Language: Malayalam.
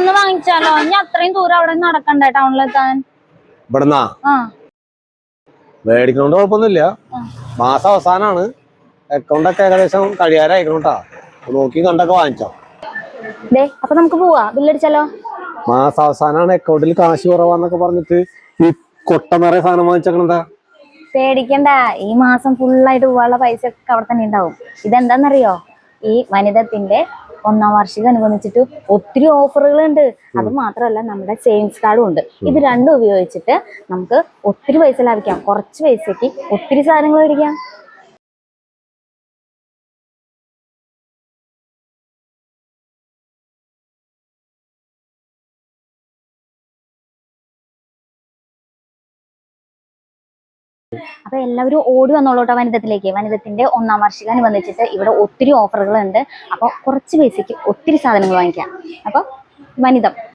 ഒന്ന് വാങ്ങിച്ചാലോ? ഞാൻ അത്രയും ദൂരം അവിടെ നടക്കണ്ടേ ടൗണിലെത്താൻ? ഇവിടുന്നാ മേടിക്കണോണ്ട് കുഴപ്പമൊന്നുമില്ല. മാസം അവസാനാണ്. അക്കൗണ്ടൊക്കെ ഏകദേശം കഴിയാറായിക്കണോട്ടാ. നോക്കി കണ്ടൊക്കെ വാങ്ങിച്ചോ. അപ്പൊ നമുക്ക് പോവാ, ബില്ലടിച്ചാലോ? മാസം അവസാനാണ്, അക്കൗണ്ടിൽ കാശ് കുറവാന്നൊക്കെ പറഞ്ഞിട്ട് ഈ കൊട്ട നിറയെ സാധനം വാങ്ങിച്ചേക്കണെന്താ? പേടിക്കണ്ട, ഈ മാസം ഫുള്ളായിട്ട് പോവാനുള്ള പൈസ ഒക്കെ അവിടെ തന്നെ ഉണ്ടാവും. ഇതെന്താന്നറിയോ, ഈ വനിതത്തിന്റെ 1ാം വാർഷികം അനുബന്ധിച്ചിട്ട് ഒത്തിരി ഓഫറുകൾ ഉണ്ട്. അത് മാത്രമല്ല നമ്മുടെ സേവിങ്സ് കാർഡും ഉണ്ട്. ഇത് രണ്ടും ഉപയോഗിച്ചിട്ട് നമുക്ക് ഒത്തിരി പൈസ ലാഭിക്കാം. കുറച്ച് പൈസക്ക് ഒത്തിരി സാധനങ്ങൾ മേടിക്കാം. അപ്പൊ എല്ലാവരും ഓടി വന്നോളൂട്ടോ വനിതത്തിലേക്ക്. വനിതത്തിന്റെ 1ാം വാർഷികം അനുബന്ധിച്ചിട്ട് ഇവിടെ ഒത്തിരി ഓഫറുകൾ ഉണ്ട്. അപ്പൊ കുറച്ച് പൈസക്ക് ഒത്തിരി സാധനങ്ങൾ വാങ്ങിക്കാം. അപ്പൊ വനിത